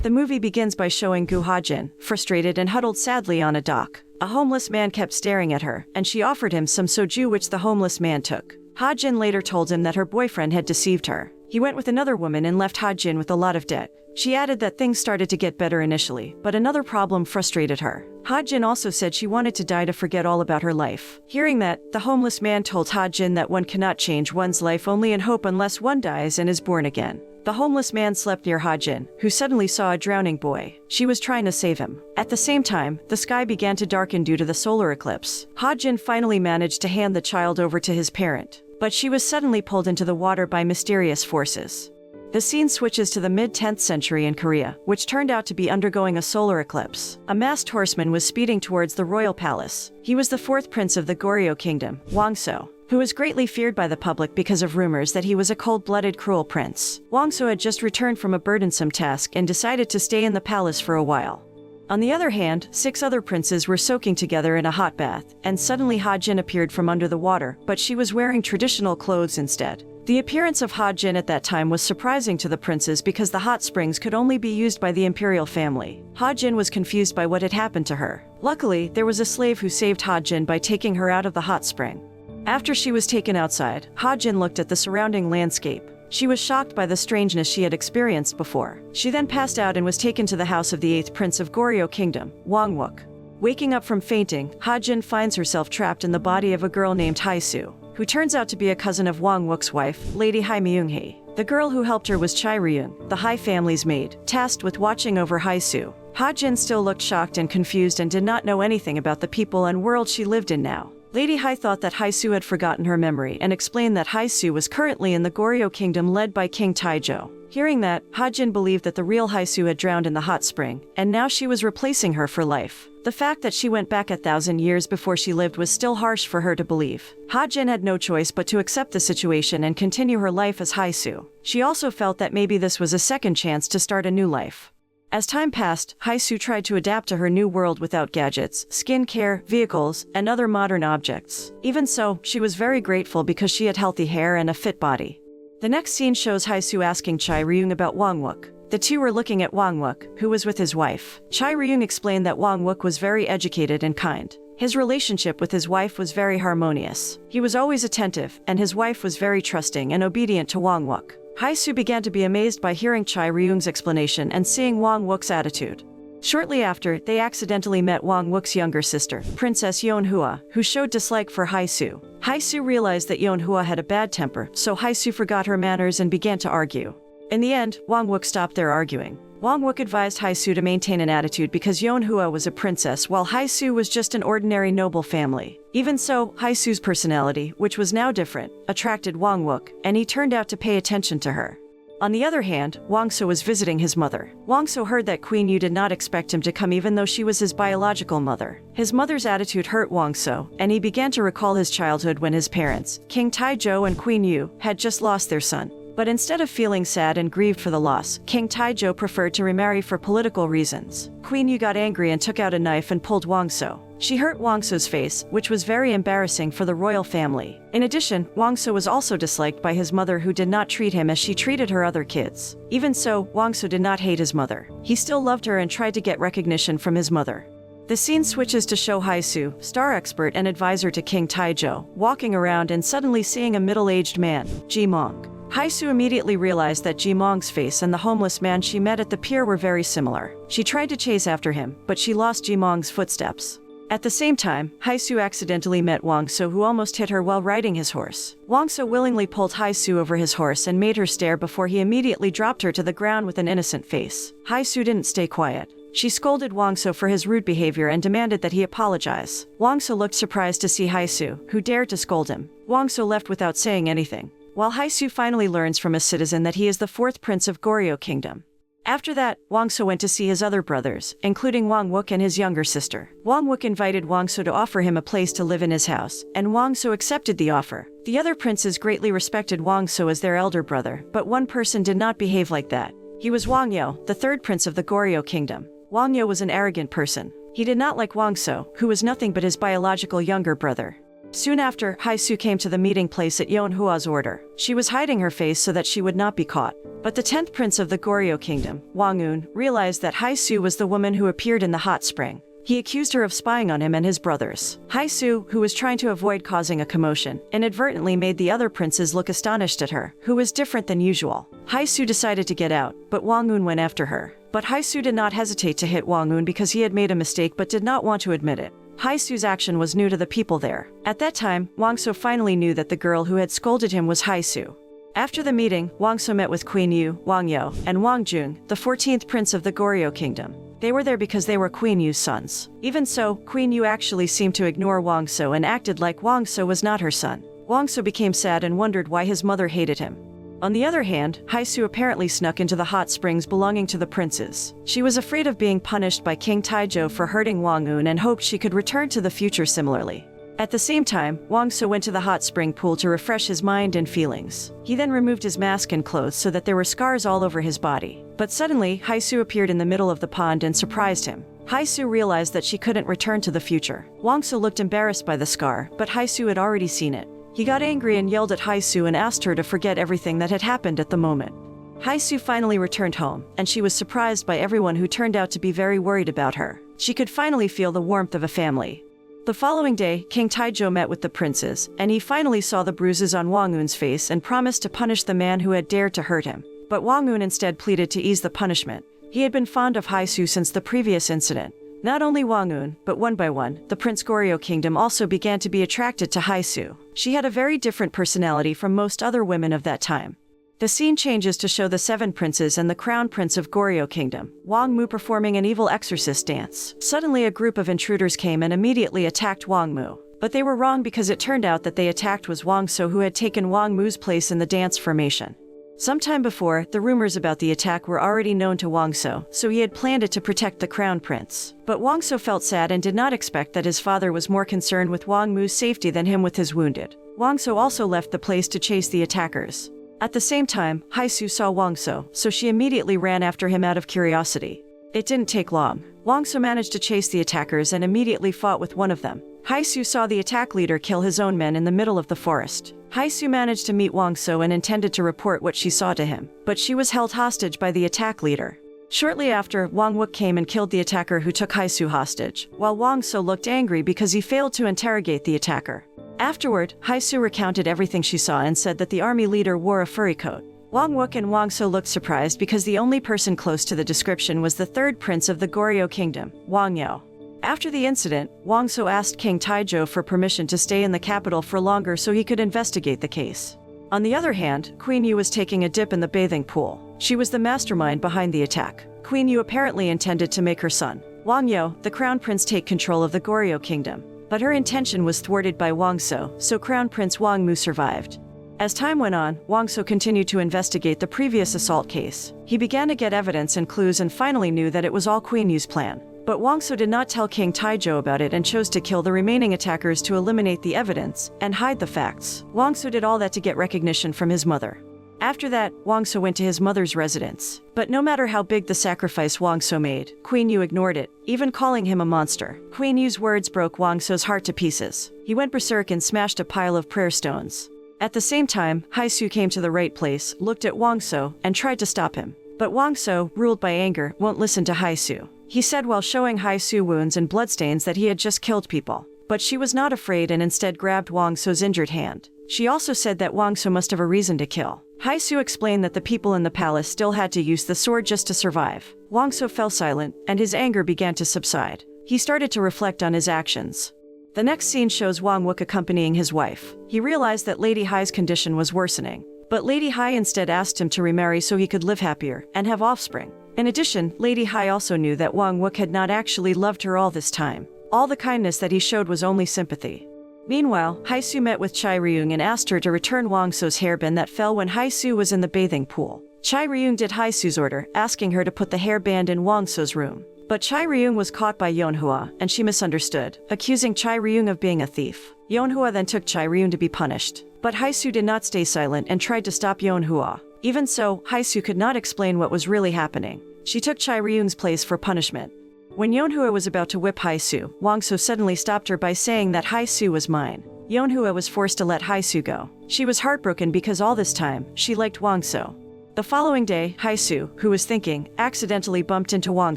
The movie begins by showing Gu Hajin, frustrated and huddled sadly on a dock. A homeless man kept staring at her, and she offered him some soju, which the homeless man took. Hajin later told him that her boyfriend had deceived her. He went with another woman and left Hajin with a lot of debt. She added that things started to get better initially, but another problem frustrated her. Hajin also said she wanted to die to forget all about her life. Hearing that, the homeless man told Hajin that one cannot change one's life only in hope unless one dies and is born again. The homeless man slept near Hajin, who suddenly saw a drowning boy. She was trying to save him. At the same time, the sky began to darken due to the solar eclipse. Hajin finally managed to hand the child over to his parent, but she was suddenly pulled into the water by mysterious forces. The scene switches to the mid-10th century in Korea, which turned out to be undergoing a solar eclipse. A masked horseman was speeding towards the royal palace. He was the fourth prince of the Goryeo kingdom, Wang So, who was greatly feared by the public because of rumors that he was a cold-blooded, cruel prince. Wang So had just returned from a burdensome task and decided to stay in the palace for a while. On the other hand, 6 other princes were soaking together in a hot bath, and suddenly Hajin appeared from under the water, but she was wearing traditional clothes instead. The appearance of Hajin at that time was surprising to the princes because the hot springs could only be used by the imperial family. Hajin was confused by what had happened to her. Luckily, there was a slave who saved Hajin by taking her out of the hot spring. After she was taken outside, Hajin looked at the surrounding landscape. She was shocked by the strangeness she had experienced before. She then passed out and was taken to the house of the 8th prince of Goryeo kingdom, Wang Wook. Waking up from fainting, Hajin finds herself trapped in the body of a girl named Hae-soo, who turns out to be a cousin of Wang Wook's wife, Lady Hae Myung-hee. The girl who helped her was Chai Ryung, the Hae family's maid, tasked with watching over Hae-soo. Hajin still looked shocked and confused and did not know anything about the people and world she lived in now. Lady Hae thought that Hae-soo had forgotten her memory and explained that Hae-soo was currently in the Goryeo kingdom led by King Taejo. Hearing that, Hajin believed that the real Hae-soo had drowned in the hot spring, and now she was replacing her for life. The fact that she went back 1,000 years before she lived was still harsh for her to believe. Hajin had no choice but to accept the situation and continue her life as Hae-soo. She also felt that maybe this was a second chance to start a new life. As time passed, Hae-soo tried to adapt to her new world without gadgets, skincare, vehicles, and other modern objects. Even so, she was very grateful because she had healthy hair and a fit body. The next scene shows Hae-soo asking Chai Ryung about Wang Wook. The two were looking at Wang Wook, who was with his wife. Chai Ryung explained that Wang Wook was very educated and kind. His relationship with his wife was very harmonious. He was always attentive, and his wife was very trusting and obedient to Wang Wook. Hae-soo began to be amazed by hearing Chai Ryung's explanation and seeing Wang Wook's attitude. Shortly after, they accidentally met Wang Wook's younger sister, Princess Yeonhua, who showed dislike for Hae-soo. Hae-soo realized that Yeonhua had a bad temper, so Hae-soo forgot her manners and began to argue. In the end, Wang Wook stopped their arguing. Wang Wook advised Hae-soo to maintain an attitude because Yeonhua was a princess while Hae-soo was just an ordinary noble family. Even so, Hae-soo's personality, which was now different, attracted Wang Wook, and he turned out to pay attention to her. On the other hand, Wang So was visiting his mother. Wang So heard that Queen Yu did not expect him to come even though she was his biological mother. His mother's attitude hurt Wang So, and he began to recall his childhood when his parents, King Taejo and Queen Yu, had just lost their son. But instead of feeling sad and grieved for the loss, King Taejo preferred to remarry for political reasons. Queen Yu got angry and took out a knife and pulled Wang So. She hurt Wang So's face, which was very embarrassing for the royal family. In addition, Wang So was also disliked by his mother, who did not treat him as she treated her other kids. Even so, Wang So did not hate his mother. He still loved her and tried to get recognition from his mother. The scene switches to show Hae-soo, star expert and advisor to King Taejo, walking around and suddenly seeing a middle-aged man, Ji-mong. Hae-soo immediately realized that Ji-mong's face and the homeless man she met at the pier were very similar. She tried to chase after him, but she lost Ji-mong's footsteps. At the same time, Hae-soo accidentally met Wang So, who almost hit her while riding his horse. Wang So willingly pulled Hae-soo over his horse and made her stare before he immediately dropped her to the ground with an innocent face. Hae-soo didn't stay quiet. She scolded Wang So for his rude behavior and demanded that he apologize. Wang So looked surprised to see Hae-soo, who dared to scold him. Wang So left without saying anything, while Hae-soo finally learns from a citizen that he is the 4th prince of Goryeo kingdom. After that, Wang So went to see his other brothers, including Wang Wook and his younger sister. Wang Wook invited Wang So to offer him a place to live in his house, and Wang So accepted the offer. The other princes greatly respected Wang So as their elder brother, but one person did not behave like that. He was Wang Yo, the 3rd prince of the Goryeo kingdom. Wang Yo was an arrogant person. He did not like Wang So, who was nothing but his biological younger brother. Soon after, Hae-soo came to the meeting place at Yeonhua's order. She was hiding her face so that she would not be caught. But the 10th prince of the Goryeo kingdom, Wang Un, realized that Hae-soo was the woman who appeared in the hot spring. He accused her of spying on him and his brothers. Hae-soo, who was trying to avoid causing a commotion, inadvertently made the other princes look astonished at her, who was different than usual. Hae-soo decided to get out, but Wang Un went after her. But Hae-soo did not hesitate to hit Wang Un because he had made a mistake but did not want to admit it. Hae-soo's action was new to the people there. At that time, Wang So finally knew that the girl who had scolded him was Hae-soo. After the meeting, Wang So met with Queen Yu, Wang Yo, and Wang Jung, the 14th prince of the Goryeo kingdom. They were there because they were Queen Yu's sons. Even so, Queen Yu actually seemed to ignore Wang So and acted like Wang So was not her son. Wang So became sad and wondered why his mother hated him. On the other hand, Hae-soo apparently snuck into the hot springs belonging to the princes. She was afraid of being punished by King Taizhou for hurting Wang Un and hoped she could return to the future similarly. At the same time, Wang So went to the hot spring pool to refresh his mind and feelings. He then removed his mask and clothes so that there were scars all over his body. But suddenly, Hae-soo appeared in the middle of the pond and surprised him. Hae-soo realized that she couldn't return to the future. Wang So looked embarrassed by the scar, but Hae-soo had already seen it. He got angry and yelled at Hae-soo and asked her to forget everything that had happened at the moment. Hae-soo finally returned home, and she was surprised by everyone who turned out to be very worried about her. She could finally feel the warmth of a family. The following day, King Taizhou met with the princes, and he finally saw the bruises on Wang Un's face and promised to punish the man who had dared to hurt him. But Wang Un instead pleaded to ease the punishment. He had been fond of Hae-soo since the previous incident. Not only Wang Un, but one by one, the Prince Goryeo kingdom also began to be attracted to Hae-soo. She had a very different personality from most other women of that time. The scene changes to show the 7 princes and the crown prince of Goryeo kingdom, Wang Mu, performing an evil exorcist dance. Suddenly a group of intruders came and immediately attacked Wang Mu. But they were wrong because it turned out that they attacked was Wang So, who had taken Wang Mu's place in the dance formation. Sometime before, the rumors about the attack were already known to Wang So, so he had planned it to protect the crown prince. But Wang So felt sad and did not expect that his father was more concerned with Wang Mu's safety than him with his wounded. Wang So also left the place to chase the attackers. At the same time, Hae-soo saw Wang So, so she immediately ran after him out of curiosity. It didn't take long. Wang So managed to chase the attackers and immediately fought with one of them. Hae-soo saw the attack leader kill his own men in the middle of the forest. Hae-soo managed to meet Wang So and intended to report what she saw to him, but she was held hostage by the attack leader. Shortly after, Wang Wook came and killed the attacker who took Hae-soo hostage, while Wang So looked angry because he failed to interrogate the attacker. Afterward, Hae-soo recounted everything she saw and said that the army leader wore a furry coat. Wang Wook and Wang So looked surprised because the only person close to the description was the 3rd prince of the Goryeo kingdom, Wang Yo. After the incident, Wang So asked King Taizhou for permission to stay in the capital for longer so he could investigate the case. On the other hand, Queen Yu was taking a dip in the bathing pool. She was the mastermind behind the attack. Queen Yu apparently intended to make her son, Wang Yo, the crown prince, take control of the Goryeo kingdom. But her intention was thwarted by Wang So, so Crown Prince Wang Mu survived. As time went on, Wang So continued to investigate the previous assault case. He began to get evidence and clues and finally knew that it was all Queen Yu's plan. But Wang So did not tell King Taizhou about it and chose to kill the remaining attackers to eliminate the evidence and hide the facts. Wang So did all that to get recognition from his mother. After that, Wang So went to his mother's residence. But no matter how big the sacrifice Wang So made, Queen Yu ignored it, even calling him a monster. Queen Yu's words broke Wang So's heart to pieces. He went berserk and smashed a pile of prayer stones. At the same time, Hae-soo came to the right place, looked at Wang So, and tried to stop him. But Wang So, ruled by anger, won't listen to Hae-soo. He said while showing Hae-soo wounds and bloodstains that he had just killed people. But she was not afraid and instead grabbed Wang So's injured hand. She also said that Wang So must have a reason to kill. Hae-soo explained that the people in the palace still had to use the sword just to survive. Wang So fell silent, and his anger began to subside. He started to reflect on his actions. The next scene shows Wang Wook accompanying his wife. He realized that Lady Hai's condition was worsening. But Lady Hai instead asked him to remarry so he could live happier and have offspring. In addition, Lady Hai also knew that Wang Wook had not actually loved her all this time. All the kindness that he showed was only sympathy. Meanwhile, Hae-soo met with Chai Ryung and asked her to return Wang So's hairband that fell when Hae-soo was in the bathing pool. Chai Ryung did Hae-soo's order, asking her to put the hairband in Wang So's room. But Chai Ryung was caught by Yeonhua, and she misunderstood, accusing Chai Ryung of being a thief. Yeonhua then took Chai Ryung to be punished. But Hae-soo did not stay silent and tried to stop Yeonhua. Even so, Hae-soo could not explain what was really happening. She took Chai Ryung's place for punishment. When Yeonhua was about to whip Hae-soo, Wang So suddenly stopped her by saying that Hae-soo was mine. Yeonhua was forced to let Hae-soo go. She was heartbroken because all this time, she liked Wang So. The following day, Hae-soo, who was thinking, accidentally bumped into Wang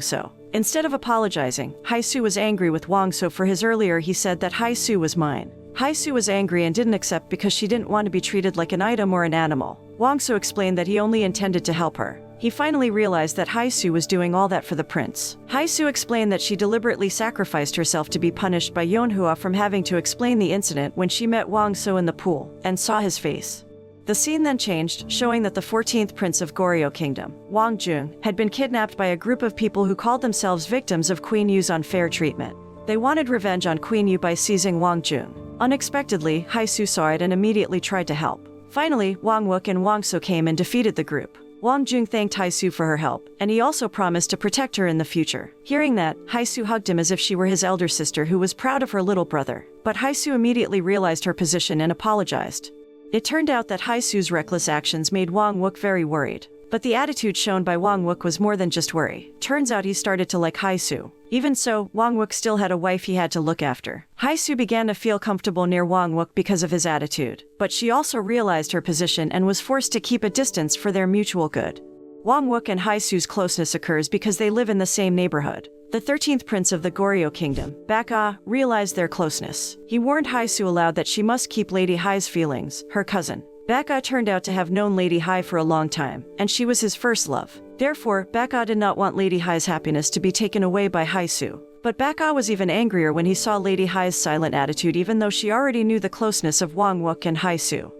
So. Instead of apologizing, Hae-soo was angry with Wang So for his earlier he said that Hae-soo was mine. Hae-soo was angry and didn't accept because she didn't want to be treated like an item or an animal. Wang So explained that he only intended to help her. He finally realized that Hae-soo was doing all that for the prince. Hae-soo explained that she deliberately sacrificed herself to be punished by Yeonhua from having to explain the incident when she met Wang So in the pool and saw his face. The scene then changed, showing that the 14th prince of Goryeo Kingdom, Wang Jung, had been kidnapped by a group of people who called themselves victims of Queen Yu's unfair treatment. They wanted revenge on Queen Yu by seizing Wang Jung. Unexpectedly, Hae-soo saw it and immediately tried to help. Finally, Wang Wook and Wang So came and defeated the group. Wang Jung thanked Hae-soo for her help, and he also promised to protect her in the future. Hearing that, Hae-soo hugged him as if she were his elder sister who was proud of her little brother. But Hae-soo immediately realized her position and apologized. It turned out that Hae-soo's reckless actions made Wang Wook very worried. But the attitude shown by Wang Wook was more than just worry. Turns out he started to like Hae-soo. Even so, Wang Wook still had a wife he had to look after. Hae-soo began to feel comfortable near Wang Wook because of his attitude. But she also realized her position and was forced to keep a distance for their mutual good. Wang Wook and Hae-soo's closeness occurs because they live in the same neighborhood. The 13th prince of the Goryeo Kingdom, Bak-ah, realized their closeness. He warned Hae-soo aloud that she must keep Lady Hae's feelings, her cousin. Bak-ah turned out to have known Lady Hae for a long time, and she was his first love. Therefore, Bak-ah did not want Lady Hae's happiness to be taken away by Hae-soo. But Bak-ah was even angrier when he saw Lady Hae's silent attitude even though she already knew the closeness of Wang Wook and Hae-soo.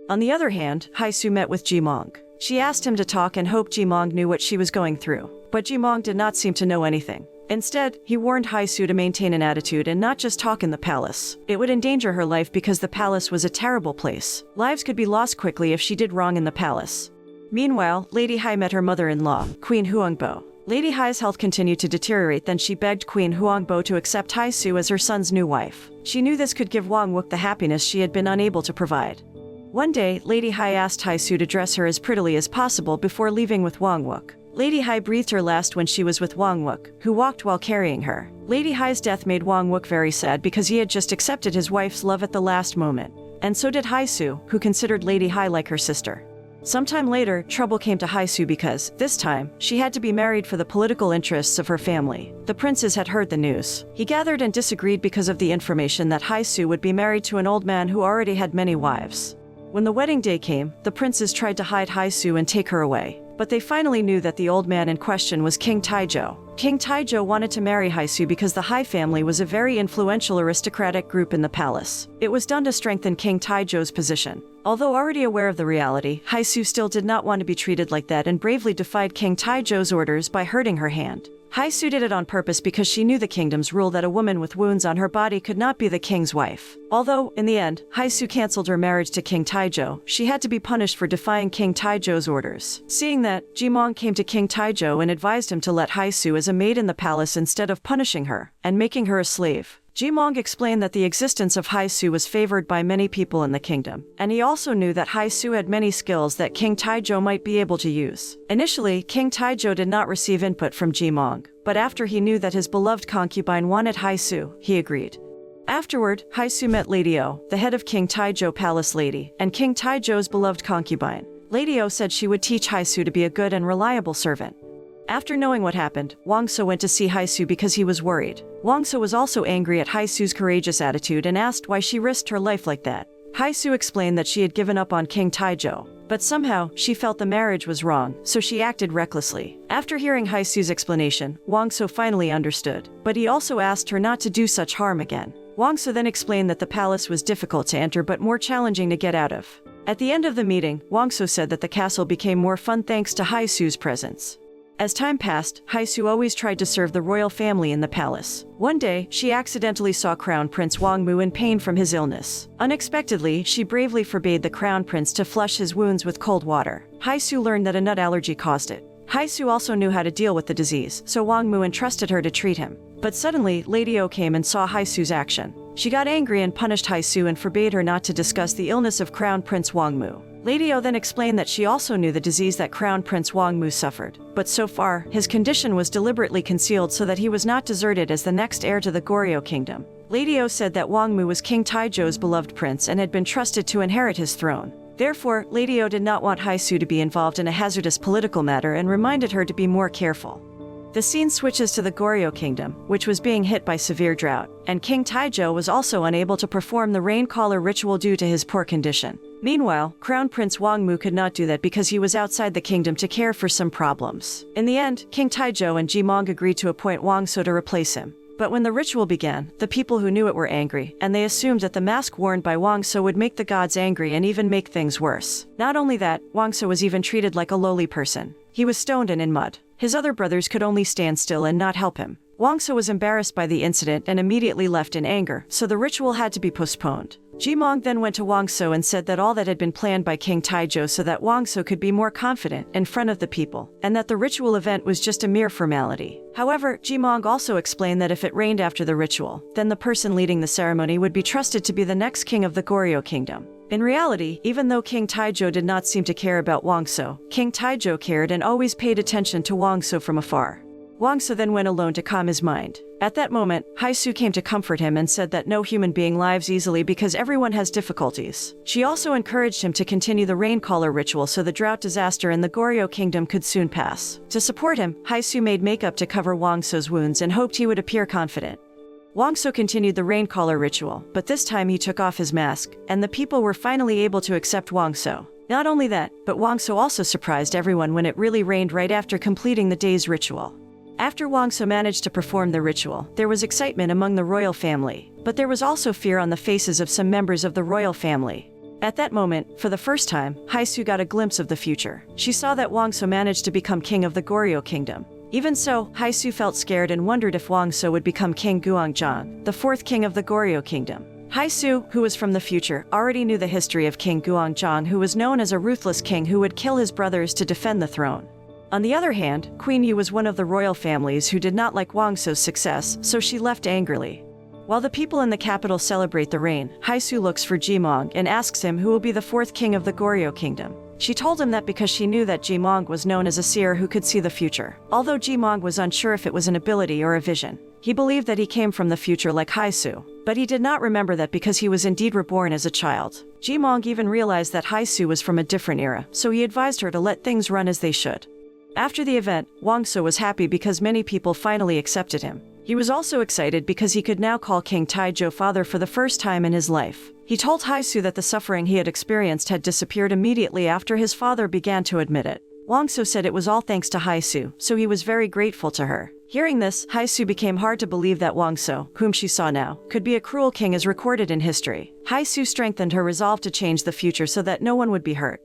On the other hand, Hae-soo met with Ji-mong. She asked him to talk and hoped Ji-mong knew what she was going through. But Ji-mong did not seem to know anything. Instead, he warned Hae-soo to maintain an attitude and not just talk in the palace. It would endanger her life because the palace was a terrible place. Lives could be lost quickly if she did wrong in the palace. Meanwhile, Lady Hae met her mother-in-law, Queen Huangbo. Lady Hae's health continued to deteriorate, then she begged Queen Huangbo to accept Hae-soo as her son's new wife. She knew this could give Wang Wook the happiness she had been unable to provide. One day, Lady Hae asked Hae-soo to dress her as prettily as possible before leaving with Wang Wook. Lady Hae breathed her last when she was with Wang Wook, who walked while carrying her. Lady Hae's death made Wang Wook very sad because he had just accepted his wife's love at the last moment. And so did Hae-soo, who considered Lady Hae like her sister. Sometime later, trouble came to Hae-soo because, this time, she had to be married for the political interests of her family. The princes had heard the news. He gathered and disagreed because of the information that Hae-soo would be married to an old man who already had many wives. When the wedding day came, the princes tried to hide Hae-soo and take her away. But they finally knew that the old man in question was King Taejo. King Taejo wanted to marry Hae-soo because the Hae family was a very influential aristocratic group in the palace. It was done to strengthen King Taejo's position. Although already aware of the reality, Hae-soo still did not want to be treated like that and bravely defied King Taejo's orders by hurting her hand. Hae-soo did it on purpose because she knew the kingdom's rule that a woman with wounds on her body could not be the king's wife. Although, in the end, Hae-soo canceled her marriage to King Taejo, she had to be punished for defying King Taejo's orders. Seeing that, Ji-mong came to King Taejo and advised him to let Hae-soo as a maid in the palace instead of punishing her and making her a slave. Ji-mong explained that the existence of Hae-soo was favored by many people in the kingdom, and he also knew that Hae-soo had many skills that King Taejo might be able to use. Initially, King Taejo did not receive input from Ji-mong, but after he knew that his beloved concubine wanted Hae-soo, he agreed. Afterward, Hae-soo met Lady Oh, the head of King Taejo Palace Lady, and King Taejo's beloved concubine. Lady Oh said she would teach Hae-soo to be a good and reliable servant. After knowing what happened, Wang So went to see Hae-soo because he was worried. Wang So was also angry at Hae-soo's courageous attitude and asked why she risked her life like that. Hae-soo explained that she had given up on King Taejo, but somehow, she felt the marriage was wrong, so she acted recklessly. After hearing Hae-soo's explanation, Wang So finally understood, but he also asked her not to do such harm again. Wang So then explained that the palace was difficult to enter but more challenging to get out of. At the end of the meeting, Wang So said that the castle became more fun thanks to Hae-soo's presence. As time passed, Hae-soo always tried to serve the royal family in the palace. One day, she accidentally saw Crown Prince Wangmu in pain from his illness. Unexpectedly, she bravely forbade the Crown Prince to flush his wounds with cold water. Hae-soo learned that a nut allergy caused it. Hae-soo also knew how to deal with the disease, so Wangmu entrusted her to treat him. But suddenly, Lady Oh came and saw Hae-soo's action. She got angry and punished Hae-soo and forbade her not to discuss the illness of Crown Prince Wangmu. Lady Oh then explained that she also knew the disease that Crown Prince Wangmu suffered, but so far, his condition was deliberately concealed so that he was not deserted as the next heir to the Goryeo Kingdom. Lady O said that Wang Mu was King Taizhou's beloved prince and had been trusted to inherit his throne. Therefore, Lady O did not want Hae-soo to be involved in a hazardous political matter and reminded her to be more careful. The scene switches to the Goryeo kingdom, which was being hit by severe drought, and King Taizhou was also unable to perform the rain caller ritual due to his poor condition. Meanwhile, Crown Prince Wang Mu could not do that because he was outside the kingdom to care for some problems. In the end, King Taizhou and Jimong agreed to appoint Wang So to replace him. But when the ritual began, the people who knew it were angry, and they assumed that the mask worn by Wang So would make the gods angry and even make things worse. Not only that, Wang So was even treated like a lowly person. He was stoned and in mud. His other brothers could only stand still and not help him. Wang So was embarrassed by the incident and immediately left in anger, so the ritual had to be postponed. Jimong then went to Wang So and said that all that had been planned by King Taizhou so that Wang So could be more confident in front of the people, and that the ritual event was just a mere formality. However, Jimong also explained that if it rained after the ritual, then the person leading the ceremony would be trusted to be the next king of the Goryeo kingdom. In reality, even though King Taizhou did not seem to care about Wang So, King Taizhou cared and always paid attention to Wang So from afar. Wang So then went alone to calm his mind. At that moment, Hae-soo came to comfort him and said that no human being lives easily because everyone has difficulties. She also encouraged him to continue the rain caller ritual so the drought disaster in the Goryeo kingdom could soon pass. To support him, Hae-soo made makeup to cover Wang So's wounds and hoped he would appear confident. Wang So continued the rain caller ritual, but this time he took off his mask, and the people were finally able to accept Wang So. Not only that, but Wang So also surprised everyone when it really rained right after completing the day's ritual. After Wang So managed to perform the ritual, there was excitement among the royal family, but there was also fear on the faces of some members of the royal family. At that moment, for the first time, Hae-soo got a glimpse of the future. She saw that Wang So managed to become king of the Goryeo kingdom. Even so, Hae-soo felt scared and wondered if Wang So would become King Guangzhang, the fourth king of the Goryeo kingdom. Hae-soo, who was from the future, already knew the history of King Guangzhang, who was known as a ruthless king who would kill his brothers to defend the throne. On the other hand, Queen Yu was one of the royal families who did not like Wang So's success, so she left angrily. While the people in the capital celebrate the rain, Hae-soo looks for Jimong and asks him who will be the fourth king of the Goryeo kingdom. She told him that because she knew that Jimong was known as a seer who could see the future. Although Jimong was unsure if it was an ability or a vision, he believed that he came from the future like Hae-soo. But he did not remember that because he was indeed reborn as a child. Jimong even realized that Hae-soo was from a different era, so he advised her to let things run as they should. After the event, Wang So was happy because many people finally accepted him. He was also excited because he could now call King Taizhou father for the first time in his life. He told Hae-soo that the suffering he had experienced had disappeared immediately after his father began to admit it. Wang So said it was all thanks to Hae-soo, so he was very grateful to her. Hearing this, Hae-soo became hard to believe that Wang So, whom she saw now, could be a cruel king as recorded in history. Hae-soo strengthened her resolve to change the future so that no one would be hurt.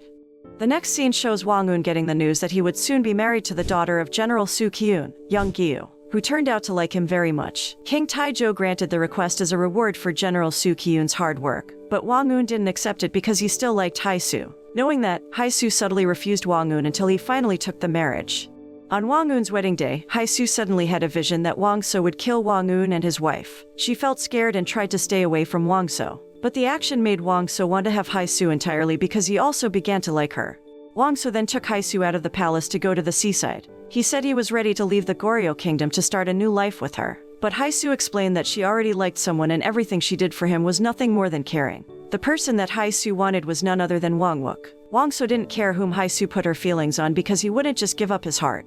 The next scene shows Wang Un getting the news that he would soon be married to the daughter of General Su Kyun, young Gyu, who turned out to like him very much. King Taizhou granted the request as a reward for General Su Kyun's hard work, but Wang Un didn't accept it because he still liked Hae-soo. Knowing that, Hae-soo subtly refused Wang Un until he finally took the marriage. On Wang Un's wedding day, Hae-soo suddenly had a vision that Wang So would kill Wang Un and his wife. She felt scared and tried to stay away from Wang So. But the action made Wang So want to have Hae-soo entirely because he also began to like her. Wang So then took Hae-soo out of the palace to go to the seaside. He said he was ready to leave the Goryeo kingdom to start a new life with her. But Hae-soo explained that she already liked someone and everything she did for him was nothing more than caring. The person that Hae-soo wanted was none other than Wang Wook. Wang So didn't care whom Hae-soo put her feelings on because he wouldn't just give up his heart.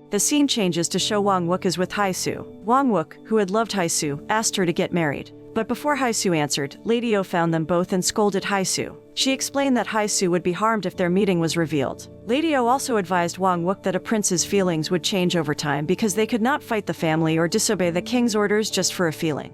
The scene changes to show Wang Wook is with Hae-soo. Wang Wook, who had loved Hae-soo, asked her to get married. But before Hae-soo answered, Lady O found them both and scolded Hae-soo. She explained that Hae-soo would be harmed if their meeting was revealed. Lady O also advised Wang Wook that a prince's feelings would change over time because they could not fight the family or disobey the king's orders just for a feeling.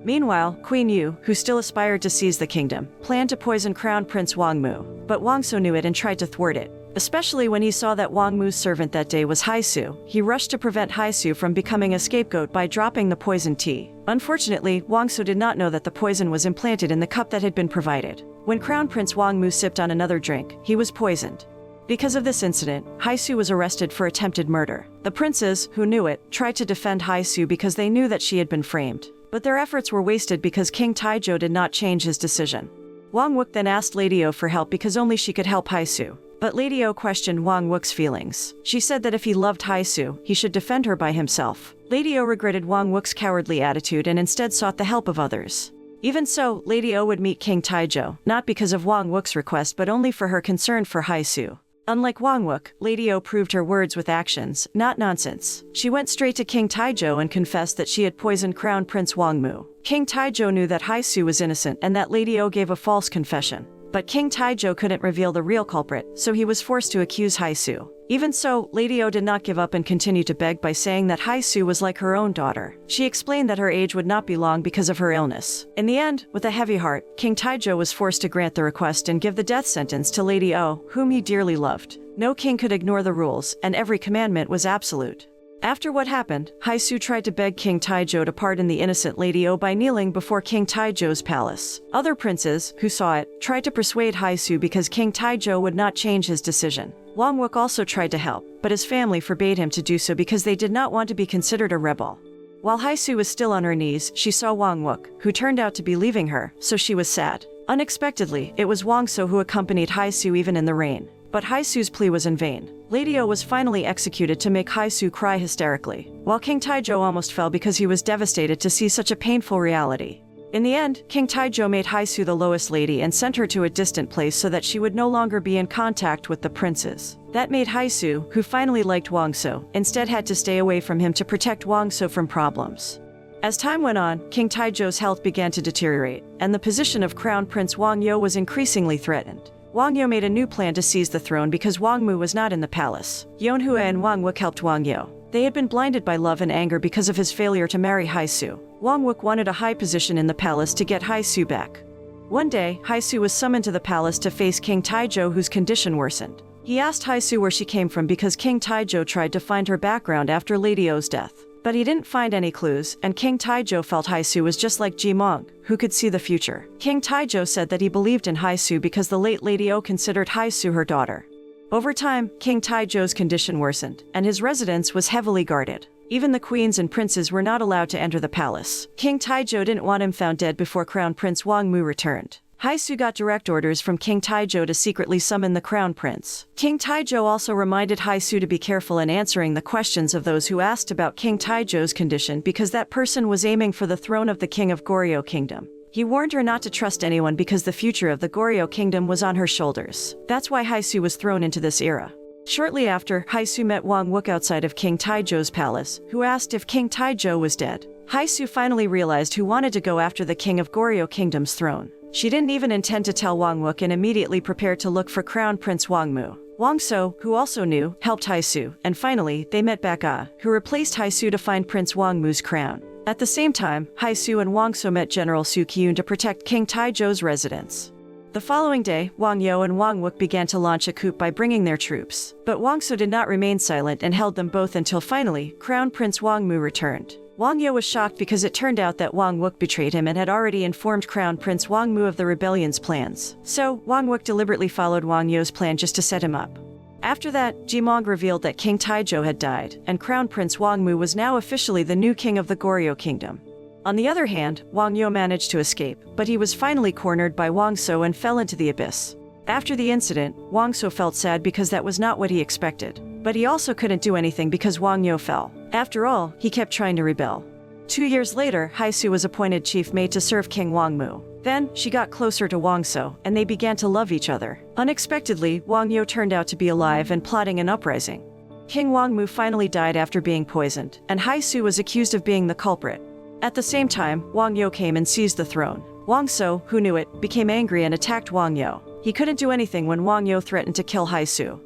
Meanwhile, Queen Yu, who still aspired to seize the kingdom, planned to poison Crown Prince Wang Mu, but Wang So knew it and tried to thwart it. Especially when he saw that Wang Mu's servant that day was Hae-soo, he rushed to prevent Hae-soo from becoming a scapegoat by dropping the poisoned tea. Unfortunately, Wang So did not know that the poison was implanted in the cup that had been provided. When Crown Prince Wang Mu sipped on another drink, he was poisoned. Because of this incident, Hae-soo was arrested for attempted murder. The princes, who knew it, tried to defend Hae-soo because they knew that she had been framed. But their efforts were wasted because King Taizhou did not change his decision. Wang Wook then asked Lady O for help because only she could help Hae-soo. But Lady O questioned Wang Wook's feelings. She said that if he loved Hae-soo, he should defend her by himself. Lady O regretted Wang Wook's cowardly attitude and instead sought the help of others. Even so, Lady O would meet King Taejo, not because of Wang Wook's request but only for her concern for Hae-soo. Unlike Wang Wook, Lady O proved her words with actions, not nonsense. She went straight to King Taejo and confessed that she had poisoned Crown Prince Wangmu. King Taejo knew that Hae-soo was innocent and that Lady O gave a false confession. But King Taejo couldn't reveal the real culprit, so he was forced to accuse Hae-soo. Even so, Lady O did not give up and continued to beg by saying that Hae-soo was like her own daughter. She explained that her age would not be long because of her illness. In the end, with a heavy heart, King Taejo was forced to grant the request and give the death sentence to Lady O, whom he dearly loved. No king could ignore the rules, and every commandment was absolute. After what happened, Hae-soo tried to beg King Taejo to pardon the innocent Lady O by kneeling before King Taejo's palace. Other princes, who saw it, tried to persuade Hae-soo because King Taejo would not change his decision. Wang Wook also tried to help, but his family forbade him to do so because they did not want to be considered a rebel. While Hae-soo was still on her knees, she saw Wang Wook, who turned out to be leaving her, so she was sad. Unexpectedly, it was Wang So who accompanied Hae-soo even in the rain. But Hae-soo's plea was in vain. Lady O was finally executed to make Hae-soo cry hysterically, while King Taejo almost fell because he was devastated to see such a painful reality. In the end, King Taejo made Hae-soo the lowest lady and sent her to a distant place so that she would no longer be in contact with the princes. That made Hae-soo, who finally liked Wang So, instead had to stay away from him to protect Wang So from problems. As time went on, King Taejo's health began to deteriorate, and the position of Crown Prince Wang Yo was increasingly threatened. Wang Yo made a new plan to seize the throne because Wang Mu was not in the palace. Yeonhua and Wang Wook helped Wang Yo. They had been blinded by love and anger because of his failure to marry Hae-soo. Wang Wook wanted a high position in the palace to get Hae-soo back. One day, Hae-soo was summoned to the palace to face King Taejo, whose condition worsened. He asked Hae-soo where she came from because King Taejo tried to find her background after Lady O's death. But he didn't find any clues, and King Taejo felt Hae-soo was just like Ji-mong, who could see the future. King Taejo said that he believed in Hae-soo because the late Lady O considered Hae-soo her daughter. Over time, King Taejo's condition worsened, and his residence was heavily guarded. Even the queens and princes were not allowed to enter the palace. King Taejo didn't want him found dead before Crown Prince Wangmu returned. Hae-soo got direct orders from King Taejo to secretly summon the Crown Prince. King Taejo also reminded Hae-soo to be careful in answering the questions of those who asked about King Taejo's condition because that person was aiming for the throne of the King of Goryeo Kingdom. He warned her not to trust anyone because the future of the Goryeo Kingdom was on her shoulders. That's why Hae-soo was thrown into this era. Shortly after, Hae-soo met Wang Wook outside of King Taejo's palace, who asked if King Taejo was dead. Hae-soo finally realized who wanted to go after the King of Goryeo Kingdom's throne. She didn't even intend to tell Wang Wook and immediately prepared to look for Crown Prince Wangmu. Wang So, who also knew, helped Hae-soo, and finally, they met Baka, who replaced Hae-soo to find Prince Wangmu's crown. At the same time, Hae-soo and Wang So met General Soo Kyun to protect King Taejo's residence. The following day, Wang Yo and Wang Wook began to launch a coup by bringing their troops. But Wang So did not remain silent and held them both until finally, Crown Prince Wangmu returned. Wang Yo was shocked because it turned out that Wang Wook betrayed him and had already informed Crown Prince Wangmu of the rebellion's plans. So, Wang Wook deliberately followed Wang Yo's plan just to set him up. After that, Ji-mong revealed that King Taejo had died, and Crown Prince Wangmu was now officially the new king of the Goryeo Kingdom. On the other hand, Wang Yo managed to escape, but he was finally cornered by Wang So and fell into the abyss. After the incident, Wang So felt sad because that was not what he expected. But he also couldn't do anything because Wang Yo fell. After all, he kept trying to rebel. 2 years later, Hae-soo was appointed chief maid to serve King Wangmu. Then, she got closer to Wang So, and they began to love each other. Unexpectedly, Wang Yo turned out to be alive and plotting an uprising. King Wangmu finally died after being poisoned, and Hae-soo was accused of being the culprit. At the same time, Wang Yo came and seized the throne. Wang So, who knew it, became angry and attacked Wang Yo. He couldn't do anything when Wang Yo threatened to kill Hae-soo.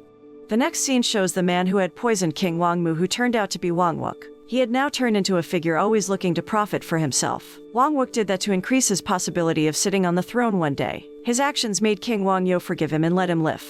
The next scene shows the man who had poisoned King Wangmu, who turned out to be Wang Wook. He had now turned into a figure always looking to profit for himself. Wang Wook did that to increase his possibility of sitting on the throne one day. His actions made King Wang Yo forgive him and let him live.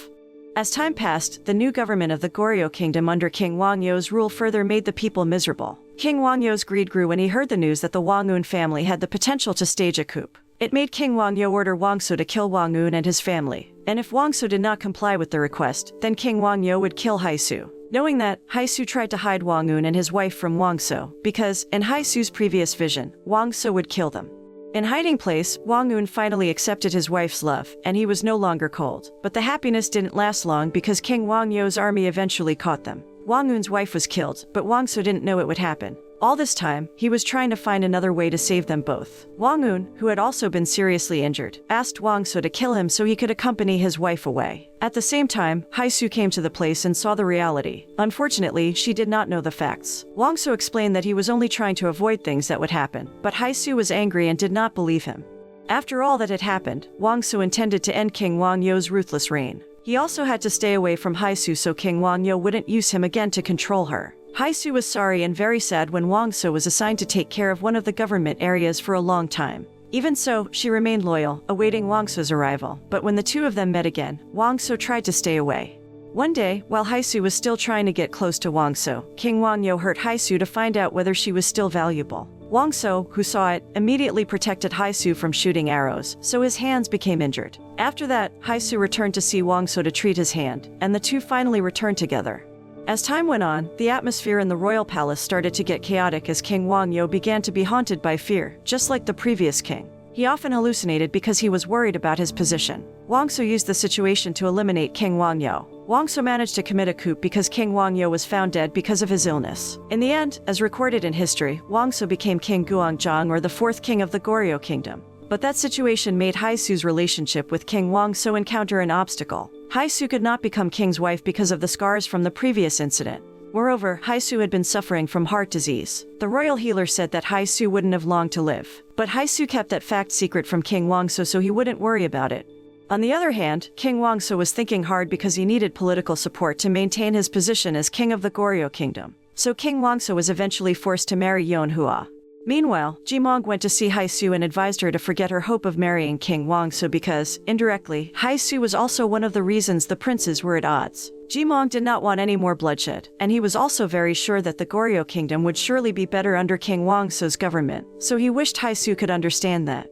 As time passed, the new government of the Goryeo Kingdom under King Wang Yo's rule further made the people miserable. King Wang Yo's greed grew when he heard the news that the Wang-un family had the potential to stage a coup. It made King Wang Yo order Wang So to kill Wang-un and his family. And if Wang So did not comply with the request, then King Wang Yo would kill Hae-soo. Knowing that, Hae-soo tried to hide Wang-un and his wife from Wang So, because, in Hae-soo's previous vision, Wang So would kill them. In hiding place, Wang Un finally accepted his wife's love, and he was no longer cold. But the happiness didn't last long because King Wang Yo's army eventually caught them. Wang Un's wife was killed, but Wang So didn't know it would happen. All this time, he was trying to find another way to save them both. Wang Un, who had also been seriously injured, asked Wang So to kill him so he could accompany his wife away. At the same time, Hae-soo came to the place and saw the reality. Unfortunately, she did not know the facts. Wang So explained that he was only trying to avoid things that would happen, but Hae-soo was angry and did not believe him. After all that had happened, Wang So intended to end King Wang Yo's ruthless reign. He also had to stay away from Hae-soo so King Wang Yo wouldn't use him again to control her. Hae-soo was sorry and very sad when Wang So was assigned to take care of one of the government areas for a long time. Even so, she remained loyal, awaiting Wang So's arrival. But when the two of them met again, Wang So tried to stay away. One day, while Hae-soo was still trying to get close to Wang So, King Wang Yo hurt Hae-soo to find out whether she was still valuable. Wang So, who saw it, immediately protected Hae-soo from shooting arrows, so his hands became injured. After that, Hae-soo returned to see Wang So to treat his hand, and the two finally returned together. As time went on, the atmosphere in the royal palace started to get chaotic as King Wang Yo began to be haunted by fear, just like the previous king. He often hallucinated because he was worried about his position. Wang So used the situation to eliminate King Wang Yo. Wang So managed to commit a coup because King Wang Yo was found dead because of his illness. In the end, as recorded in history, Wang So became King Guangzhong, or the fourth king of the Goryeo kingdom. But that situation made Hae-soo's relationship with King Wang So encounter an obstacle. Hae-soo could not become king's wife because of the scars from the previous incident. Moreover, Hae-soo had been suffering from heart disease. The royal healer said that Hae-soo wouldn't have long to live. But Hae-soo kept that fact secret from King Wang So he wouldn't worry about it. On the other hand, King Wang So was thinking hard because he needed political support to maintain his position as king of the Goryeo kingdom. So King Wang So was eventually forced to marry Yeonhua. Meanwhile, Jimong went to see Hae-soo and advised her to forget her hope of marrying King Wang So because, indirectly, Hae-soo was also one of the reasons the princes were at odds. Jimong did not want any more bloodshed, and he was also very sure that the Goryeo kingdom would surely be better under King Wang So's government, so he wished Hae-soo could understand that.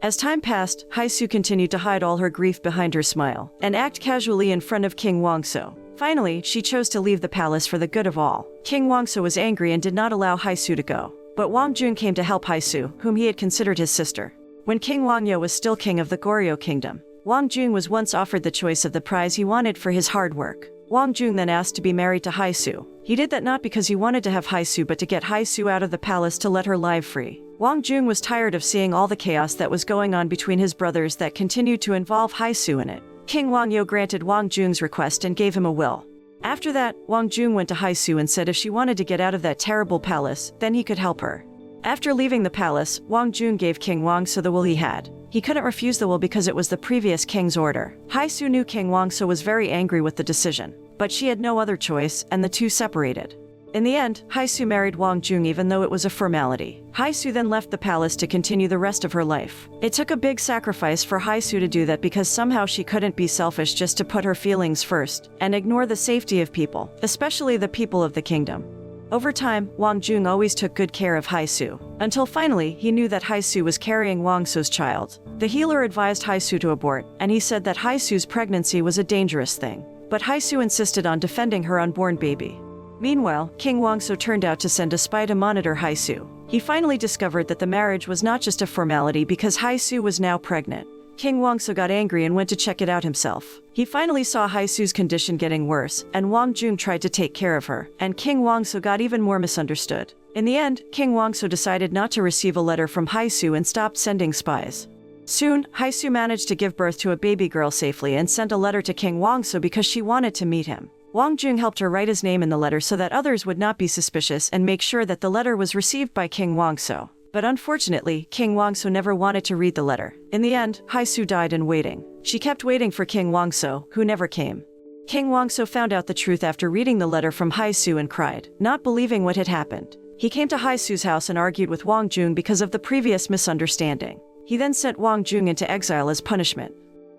As time passed, Hae-soo continued to hide all her grief behind her smile, and act casually in front of King Wang So. Finally, she chose to leave the palace for the good of all. King Wang So was angry and did not allow Hae-soo to go. But Wang Jun came to help Hae-soo, whom he had considered his sister. When King Wang Yo was still king of the Goryeo kingdom, Wang Jun was once offered the choice of the prize he wanted for his hard work. Wang Jun then asked to be married to Hae-soo. He did that not because he wanted to have Hae-soo but to get Hae-soo out of the palace to let her live free. Wang Jun was tired of seeing all the chaos that was going on between his brothers that continued to involve Hae-soo in it. King Wang Yo granted Wang Jun's request and gave him a will. After that, Wang Jun went to Hae-soo and said if she wanted to get out of that terrible palace, then he could help her. After leaving the palace, Wang Jun gave King Wang So the will he had. He couldn't refuse the will because it was the previous king's order. Hae-soo knew King Wang So was very angry with the decision, but she had no other choice, and the two separated. In the end, Hae-soo married Wang Jun even though it was a formality. Hae-soo then left the palace to continue the rest of her life. It took a big sacrifice for Hae-soo to do that because somehow she couldn't be selfish just to put her feelings first and ignore the safety of people, especially the people of the kingdom. Over time, Wang Jun always took good care of Hae-soo, until finally he knew that Hae-soo was carrying Wang So's child. The healer advised Hae-soo to abort, and he said that Hae-soo's pregnancy was a dangerous thing. But Hae-soo insisted on defending her unborn baby. Meanwhile, King Wang So turned out to send a spy to monitor Hae-soo. He finally discovered that the marriage was not just a formality because Hae-soo was now pregnant. King Wang So got angry and went to check it out himself. He finally saw Hae-soo's condition getting worse, and Wang Jun tried to take care of her, and King Wang So got even more misunderstood. In the end, King Wang So decided not to receive a letter from Hae-soo and stopped sending spies. Soon, Hae-soo managed to give birth to a baby girl safely and sent a letter to King Wang So because she wanted to meet him. Wang Jun helped her write his name in the letter so that others would not be suspicious and make sure that the letter was received by King Wang So. But unfortunately, King Wang So never wanted to read the letter. In the end, Hae-soo died in waiting. She kept waiting for King Wang So, who never came. King Wang So found out the truth after reading the letter from Hae-soo and cried, not believing what had happened. He came to Hae-soo's house and argued with Wang Jun because of the previous misunderstanding. He then sent Wang Jun into exile as punishment.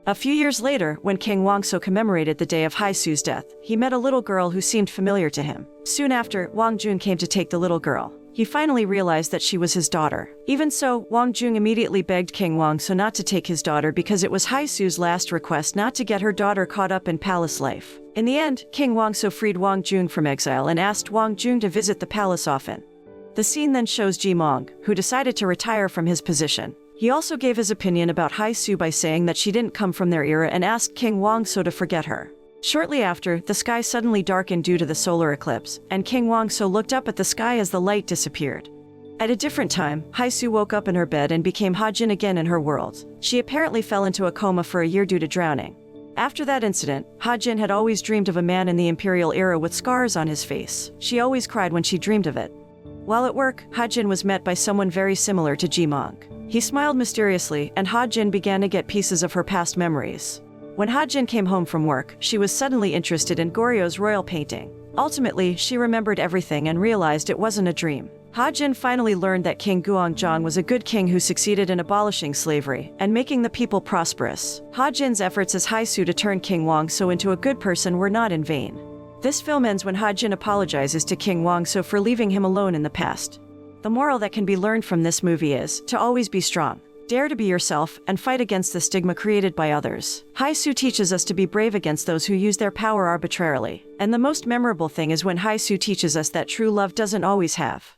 A few years later, when King Wang So commemorated the day of Hae-soo's death, he met a little girl who seemed familiar to him. Soon after, Wang Jun came to take the little girl. He finally realized that she was his daughter. Even so, Wang Jun immediately begged King Wang So not to take his daughter because it was Hae-soo's last request not to get her daughter caught up in palace life. In the end, King Wang So freed Wang Jun from exile and asked Wang Jun to visit the palace often. The scene then shows Jimong, who decided to retire from his position. He also gave his opinion about Hae-soo by saying that she didn't come from their era and asked King Wang So to forget her. Shortly after, the sky suddenly darkened due to the solar eclipse, and King Wang So looked up at the sky as the light disappeared. At a different time, Hae-soo woke up in her bed and became Ha-jin again in her world. She apparently fell into a coma for a year due to drowning. After that incident, Ha-jin had always dreamed of a man in the imperial era with scars on his face. She always cried when she dreamed of it. While at work, Ha-jin was met by someone very similar to Ji-mong. He smiled mysteriously, and Ha-jin began to get pieces of her past memories. When Ha-jin came home from work, she was suddenly interested in Goryeo's royal painting. Ultimately, she remembered everything and realized it wasn't a dream. Ha-jin finally learned that King Guangzhong was a good king who succeeded in abolishing slavery and making the people prosperous. Ha-jin's efforts as Hae-soo to turn King Wang So into a good person were not in vain. This film ends when Ha-jin apologizes to King Wang So for leaving him alone in the past. The moral that can be learned from this movie is to always be strong, dare to be yourself, and fight against the stigma created by others. Hae-soo teaches us to be brave against those who use their power arbitrarily. And the most memorable thing is when Hae-soo teaches us that true love doesn't always have